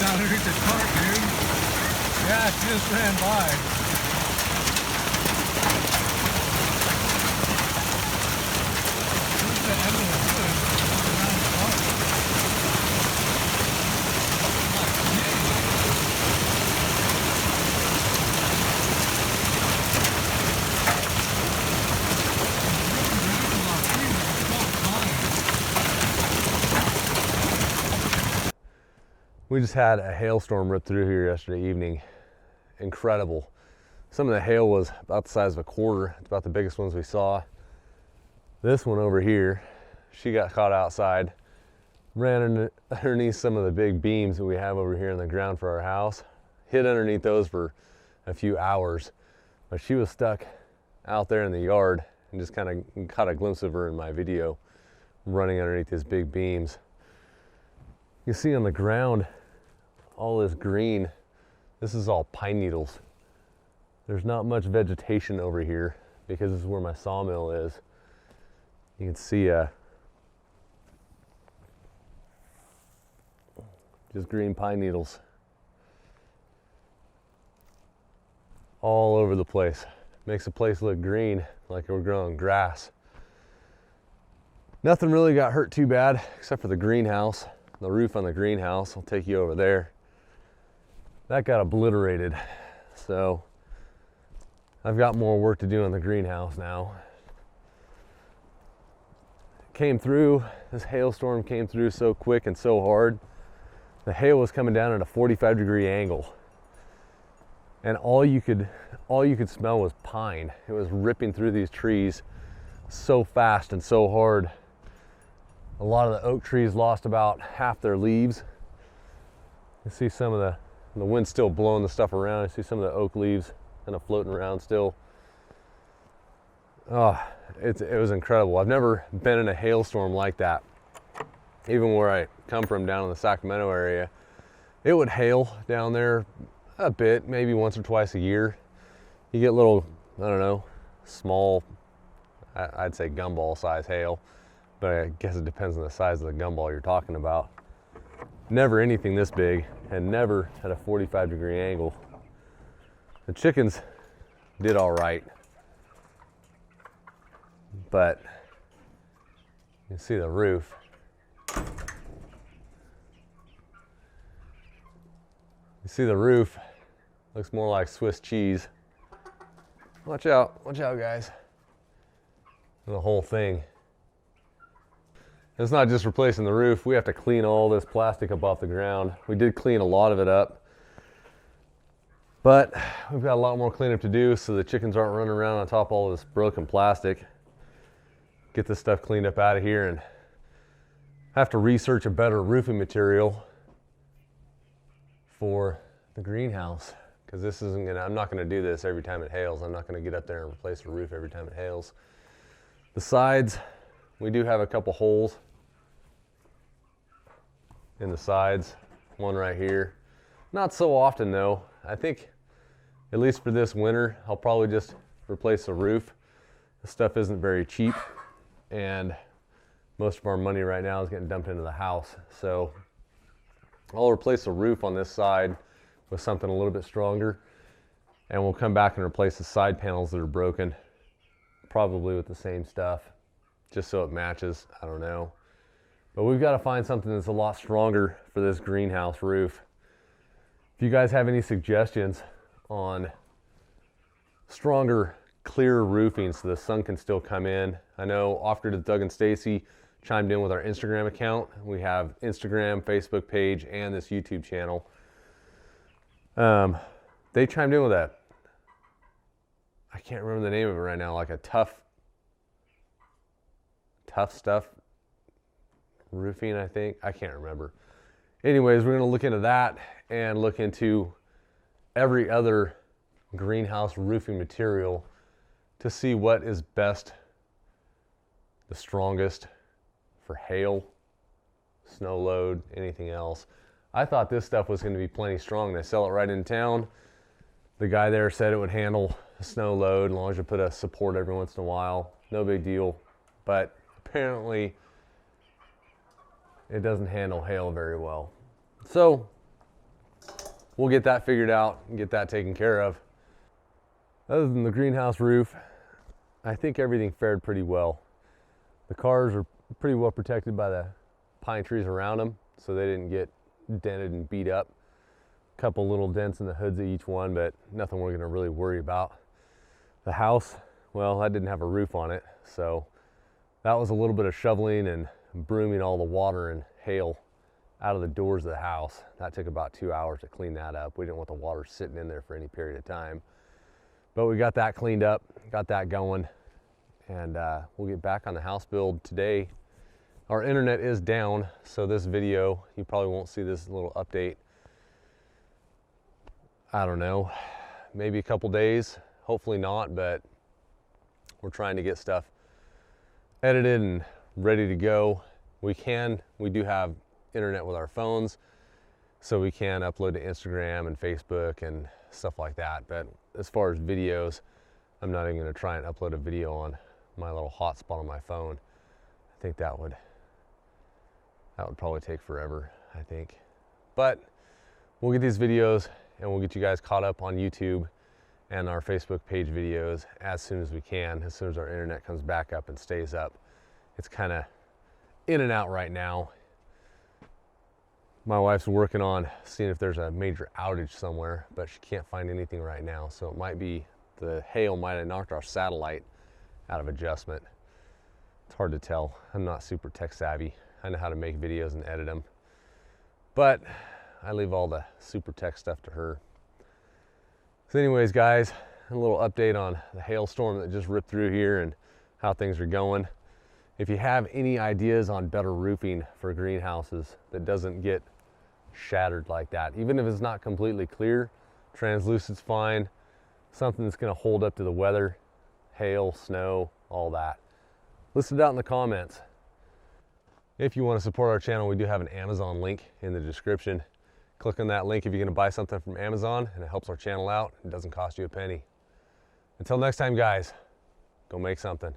down underneath the cart, dude. Yeah, she just ran by. Where's the end of the hood? Around the cart. We just had a hailstorm rip through here yesterday evening. Incredible. Some of the hail was about the size of a quarter. It's about the biggest ones we saw. This one over here, she got caught outside, ran underneath some of the big beams that we have over here in the ground for our house, hid underneath those for a few hours, but she was stuck out there in the yard, and just kind of caught a glimpse of her in my video running underneath these big beams. You see on the ground all this green. This is all pine needles. There's not much vegetation over here because this is where my sawmill is. You can see just green pine needles all over the place. Makes the place look green, like we're growing grass. Nothing really got hurt too bad except for the greenhouse. The roof on the greenhouse. I'll take you over there. That got obliterated. So I've got more work to do on the greenhouse now. Came through, this hailstorm came through so quick and so hard. The hail was coming down at a 45-degree angle. And all you could smell was pine. It was ripping through these trees so fast and so hard. A lot of the oak trees lost about half their leaves. You see some of the wind's still blowing the stuff around. You see some of the oak leaves kind of floating around still. Oh, it was incredible. I've never been in a hailstorm like that. Even where I come from down in the Sacramento area, it would hail down there a bit, maybe once or twice a year. You get little, I don't know, small, I'd say gumball size hail, but I guess it depends on the size of the gumball you're talking about. Never anything this big, and never at a 45-degree angle. The chickens did all right, but you can see the roof. You see the roof, looks more like Swiss cheese. Watch out, guys. The whole thing. It's not just replacing the roof. We have to clean all this plastic up off the ground. We did clean a lot of it up, but we've got a lot more cleanup to do so the chickens aren't running around on top of all this broken plastic. Get this stuff cleaned up out of here and have to research a better roofing material for the greenhouse, because this isn't gonna, I'm not gonna do this every time it hails. I'm not gonna get up there and replace the roof every time it hails. The sides, we do have a couple holes in the sides, one right here. Not so often though. I think, at least for this winter, I'll probably just replace the roof. This stuff isn't very cheap, and most of our money right now is getting dumped into the house. So I'll replace the roof on this side with something a little bit stronger, and we'll come back and replace the side panels that are broken, probably with the same stuff, just so it matches. I don't know. But we've got to find something that's a lot stronger for this greenhouse roof. If you guys have any suggestions on stronger, clearer roofing so the sun can still come in. I know Offered to Doug and Stacy chimed in with our Instagram account. We have Instagram, Facebook page, and this YouTube channel. They chimed in with that. I can't remember the name of it right now, like a tough stuff roofing, I think. I can't remember. Anyways, we're going to look into that and look into every other greenhouse roofing material to see what is best, the strongest for hail, snow load, anything else. I thought this stuff was going to be plenty strong. They sell it right in town. The guy there said it would handle a snow load as long as you put a support every once in a while. No big deal. But apparently it doesn't handle hail very well. So we'll get that figured out and get that taken care of. Other than the greenhouse roof, I think everything fared pretty well. The cars are pretty well protected by the pine trees around them, so they didn't get dented and beat up. A couple little dents in the hoods of each one, but nothing we're gonna really worry about. The house, well, I didn't have a roof on it, so that was a little bit of shoveling and brooming all the water and hail out of the doors of the house. That took about 2 hours to clean that up. We didn't want the water sitting in there for any period of time. But we got that cleaned up, got that going, and we'll get back on the house build today. Our internet is down, so this video, you probably won't see this little update. I don't know, maybe a couple days, hopefully not, but we're trying to get stuff edited and ready to go. We do have internet with our phones, so we can upload to Instagram and Facebook and stuff like that. But as far as videos, I'm not even gonna try and upload a video on my little hotspot on my phone. I think that would probably take forever, I think. But we'll get these videos and we'll get you guys caught up on YouTube and our Facebook page videos as soon as we can, as soon as our internet comes back up and stays up. It's kind of in and out right now. My wife's working on seeing if there's a major outage somewhere, but she can't find anything right now. So it might be the hail might have knocked our satellite out of adjustment. It's hard to tell. I'm not super tech savvy. I know how to make videos and edit them, but I leave all the super tech stuff to her. So anyways, guys, a little update on the hailstorm that just ripped through here and how things are going. If you have any ideas on better roofing for greenhouses that doesn't get shattered like that, even if it's not completely clear, translucent's fine, something that's gonna hold up to the weather, hail, snow, all that. List it out in the comments. If you want to support our channel, we do have an Amazon link in the description. Click on that link if you're gonna buy something from Amazon, and it helps our channel out. It doesn't cost you a penny. Until next time, guys, go make something.